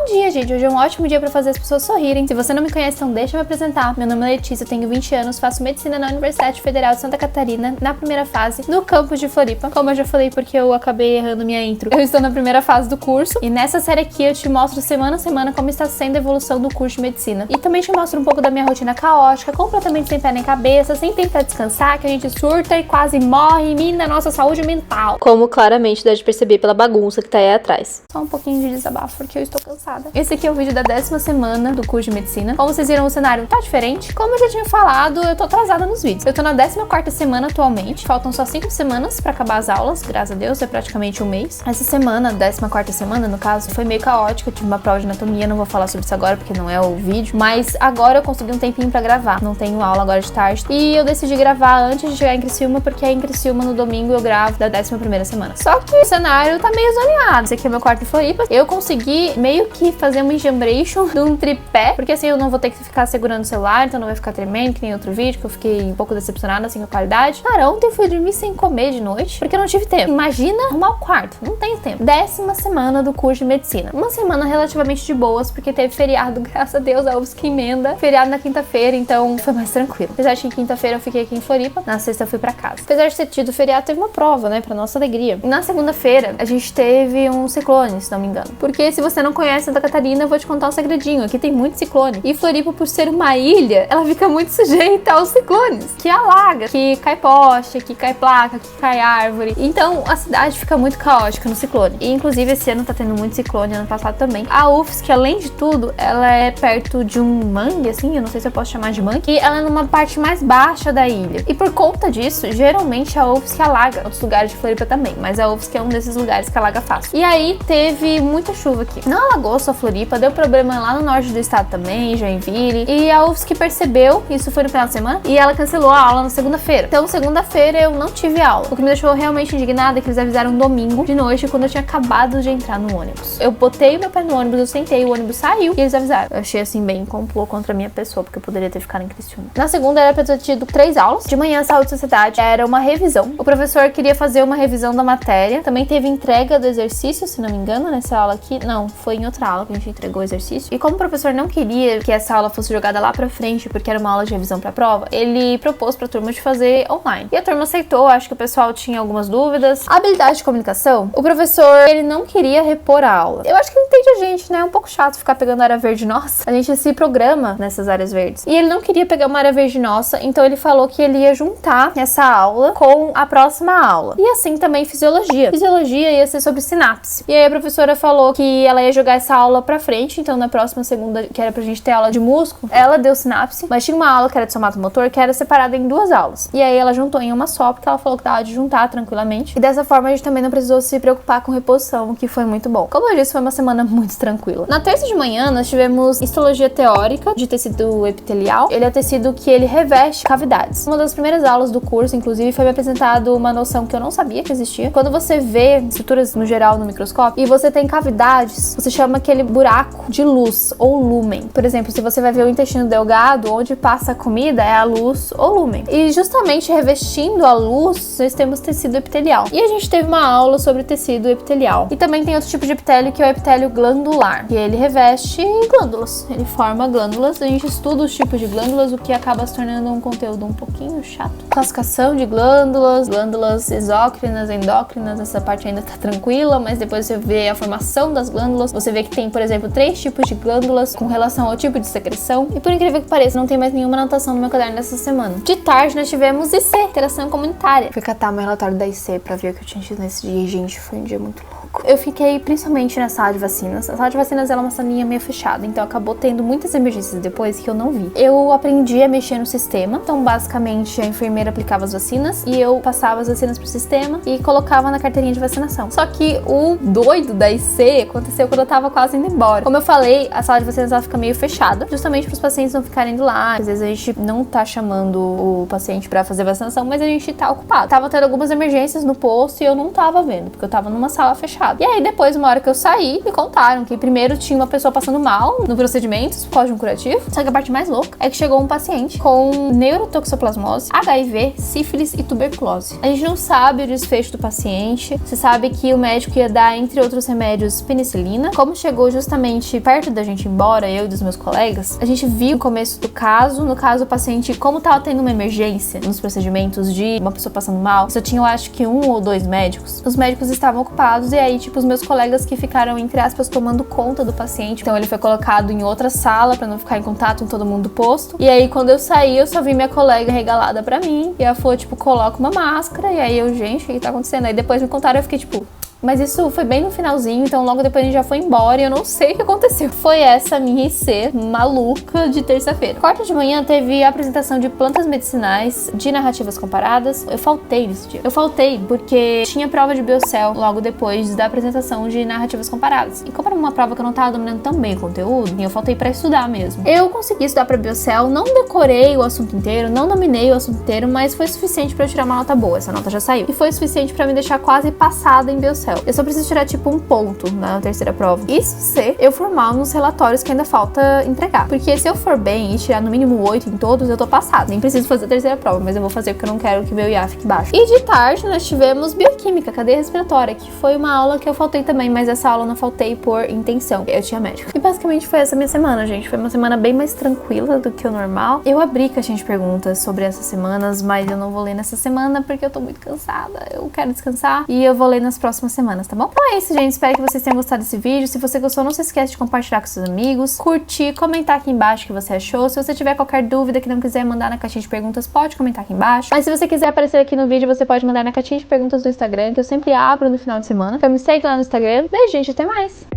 Bom dia, gente! Hoje é um ótimo dia pra fazer as pessoas sorrirem. Se você não me conhece, então deixa eu me apresentar. Meu nome é Letícia, tenho 20 anos, faço medicina na Universidade Federal de Santa Catarina, na primeira fase, no campus de Floripa. Como eu já falei, porque eu acabei errando minha intro, eu estou na primeira fase do curso, e nessa série aqui eu te mostro semana a semana como está sendo a evolução do curso de medicina. E também te mostro um pouco da minha rotina caótica, completamente sem pé nem cabeça, sem tempo pra descansar, que a gente surta e quase morre e mina a nossa saúde mental. Como claramente dá de perceber pela bagunça que tá aí atrás. Só um pouquinho de desabafo, porque eu estou cansada. Esse aqui é o vídeo da 10ª semana do curso de medicina. Como vocês viram, o cenário tá diferente. Como eu já tinha falado, eu tô atrasada nos vídeos. Eu tô na 14ª semana atualmente. Faltam só 5 semanas pra acabar as aulas, graças a Deus, é praticamente um mês. Essa semana, 14ª semana, no caso, foi meio caótica. Eu tive uma prova de anatomia, não vou falar sobre isso agora, porque não é o vídeo. Mas agora eu consegui um tempinho pra gravar. Não tenho aula agora de tarde. E eu decidi gravar antes de chegar em Criciúma, porque em Criciúma, no domingo, eu gravo da 11ª semana. Só que o cenário tá meio zoneado. Esse aqui é meu quarto em Floripa. Eu consegui meio que fazer uma enjambration de um tripé, porque assim eu não vou ter que ficar segurando o celular, então não vai ficar tremendo, que nem outro vídeo, que eu fiquei um pouco decepcionada assim com a qualidade. Cara, ontem eu fui dormir sem comer de noite, porque eu não tive tempo. Imagina arrumar o quarto, não tem tempo. 10ª semana do curso de medicina. Uma semana relativamente de boas, porque teve feriado, graças a Deus, a UFSC emenda. Feriado na quinta-feira, então foi mais tranquilo. Apesar de que quinta-feira eu fiquei aqui em Floripa, na sexta eu fui pra casa. Apesar de ter tido feriado, teve uma prova, né, pra nossa alegria. E na segunda-feira, a gente teve um ciclone, se não me engano. Porque se você não conhece Santa Catarina, eu vou te contar um segredinho. Aqui tem muito ciclone. E Floripa, por ser uma ilha, ela fica muito sujeita aos ciclones. Que alaga, que cai poste, que cai placa, que cai árvore. Então, a cidade fica muito caótica no ciclone. E, inclusive, esse ano tá tendo muito ciclone, ano passado também. A UFSC, além de tudo, ela é perto de um mangue, assim, eu não sei se eu posso chamar de mangue. E ela é numa parte mais baixa da ilha. E por conta disso, geralmente a UFSC alaga. Outros lugares de Floripa também, mas a UFSC é um desses lugares que alaga fácil. E aí, teve muita chuva aqui. Não alagou só Floripa, deu problema lá no norte do estado também, Joinville. E a UFSC percebeu, isso foi no final de semana, e ela cancelou a aula na segunda-feira. Então, segunda-feira eu não tive aula. O que me deixou realmente indignada é que eles avisaram domingo de noite, quando eu tinha acabado de entrar no ônibus. Eu botei meu pé no ônibus, eu sentei, o ônibus saiu e eles avisaram. Eu achei assim bem complô contra a minha pessoa, porque eu poderia ter ficado em Criciúma. Na segunda era pra ter tido 3 aulas. De manhã, saúde e sociedade era uma revisão. O professor queria fazer uma revisão da matéria. Também teve entrega do exercício, se não me engano, nessa aula aqui. Não, foi em outra aula que a gente entregou o exercício. E como o professor não queria que essa aula fosse jogada lá pra frente, porque era uma aula de revisão pra prova, ele propôs pra turma de fazer online. E a turma aceitou, acho que o pessoal tinha algumas dúvidas. A habilidade de comunicação, o professor, ele não queria repor a aula. Eu acho que ele entende a gente, né? É um pouco chato ficar pegando área verde nossa. A gente se programa nessas áreas verdes. E ele não queria pegar uma área verde nossa, então ele falou que ele ia juntar essa aula com a próxima aula. E assim também fisiologia. Fisiologia ia ser sobre sinapse. E aí a professora falou que ela ia jogar essa aula pra frente, então na próxima segunda, que era pra gente ter aula de músculo, ela deu sinapse, mas tinha uma aula que era de somato motor, que era separada em 2 aulas. E aí ela juntou em uma só, porque ela falou que dava de juntar tranquilamente. E dessa forma a gente também não precisou se preocupar com reposição, o que foi muito bom. Como eu disse, foi uma semana muito tranquila. Na terça de manhã, nós tivemos histologia teórica de tecido epitelial. Ele é o tecido que ele reveste cavidades. Uma das primeiras aulas do curso, inclusive, foi me apresentado uma noção que eu não sabia que existia. Quando você vê estruturas no geral no microscópio e você tem cavidades, você chama aquele buraco de luz ou lúmen. Por exemplo, se você vai ver o intestino delgado, onde passa a comida é a luz ou lúmen. E justamente revestindo a luz, nós temos tecido epitelial. E a gente teve uma aula sobre tecido epitelial. E também tem outro tipo de epitélio, que é o epitélio glandular, que ele reveste glândulas. Ele forma glândulas. A gente estuda os tipos de glândulas, o que acaba se tornando um conteúdo um pouquinho chato. Classificação de glândulas, glândulas exócrinas, endócrinas, essa parte ainda tá tranquila, mas depois você vê a formação das glândulas, você vê que tem, por exemplo, 3 tipos de glândulas com relação ao tipo de secreção. E por incrível que pareça, não tem mais nenhuma anotação no meu caderno dessa semana. De tarde, nós tivemos IC, interação comunitária. Fui catar meu relatório da IC pra ver o que eu tinha tido nesse dia. Gente, foi um dia muito louco. Eu fiquei principalmente na sala de vacinas. A sala de vacinas ela é uma salinha meio fechada, então acabou tendo muitas emergências depois que eu não vi. Eu aprendi a mexer no sistema, então basicamente a enfermeira aplicava as vacinas e eu passava as vacinas pro sistema e colocava na carteirinha de vacinação. Só que o doido da IC aconteceu quando eu tava quase indo embora. Como eu falei, a sala de vacinas ela fica meio fechada, justamente pros pacientes não ficarem indo lá. Às vezes a gente não tá chamando o paciente pra fazer vacinação, mas a gente tá ocupado. Tava tendo algumas emergências no posto e eu não tava vendo, porque eu tava numa sala fechada. complicado. E aí depois, uma hora que eu saí, me contaram que primeiro tinha uma pessoa passando mal no procedimento por causa de um curativo. Só que a parte mais louca é que chegou um paciente com neurotoxoplasmose, HIV, sífilis e tuberculose. A gente não sabe o desfecho do paciente. Você sabe que o médico ia dar, entre outros remédios, penicilina. Como chegou justamente perto da gente ir embora, eu e dos meus colegas, a gente viu o começo do caso. No caso, o paciente, como tava tendo uma emergência nos procedimentos de uma pessoa passando mal, só tinha, eu acho que 1 ou 2 médicos. Os médicos estavam ocupados e aí, tipo, os meus colegas que ficaram, entre aspas, tomando conta do paciente. Então ele foi colocado em outra sala pra não ficar em contato com todo mundo do posto. E aí, quando eu saí, eu só vi minha colega regalada pra mim. E ela falou, tipo, coloca uma máscara. E aí eu, gente, o que tá acontecendo? Aí depois me contaram, eu fiquei, tipo... Mas isso foi bem no finalzinho, então logo depois a gente já foi embora e eu não sei o que aconteceu. Foi essa minha IC maluca de terça-feira. Quarta de manhã teve a apresentação de plantas medicinais de narrativas comparadas. Eu faltei nesse dia. Eu faltei porque tinha prova de Biocel logo depois da apresentação de narrativas comparadas. E como era uma prova que eu não tava dominando tão bem o conteúdo, eu faltei pra estudar mesmo. Eu consegui estudar pra Biocel, não decorei o assunto inteiro, não dominei o assunto inteiro, mas foi suficiente pra eu tirar uma nota boa. Essa nota já saiu. E foi suficiente pra me deixar quase passada em Biocel. Eu só preciso tirar tipo um ponto na terceira prova. Isso se eu for mal nos relatórios que ainda falta entregar. Porque se eu for bem e tirar no mínimo 8 em todos, eu tô passada. Nem preciso fazer a terceira prova, mas eu vou fazer porque eu não quero que meu IA fique baixo. E de tarde nós tivemos bioquímica, cadeia respiratória, que foi uma aula que eu faltei também, mas essa aula eu não faltei por intenção. Eu tinha médico. E basicamente foi essa minha semana, gente. Foi uma semana bem mais tranquila do que o normal. Eu abri caixinha de perguntas sobre essas semanas, mas eu não vou ler nessa semana porque eu tô muito cansada. Eu quero descansar e eu vou ler nas próximas semanas, tá bom? Então é isso, gente. Espero que vocês tenham gostado desse vídeo. Se você gostou, não se esquece de compartilhar com seus amigos, curtir, comentar aqui embaixo o que você achou. Se você tiver qualquer dúvida que não quiser mandar na caixinha de perguntas, pode comentar aqui embaixo. Mas se você quiser aparecer aqui no vídeo, você pode mandar na caixinha de perguntas do Instagram, que eu sempre abro no final de semana. Então me segue lá no Instagram. Beijo, gente. Até mais!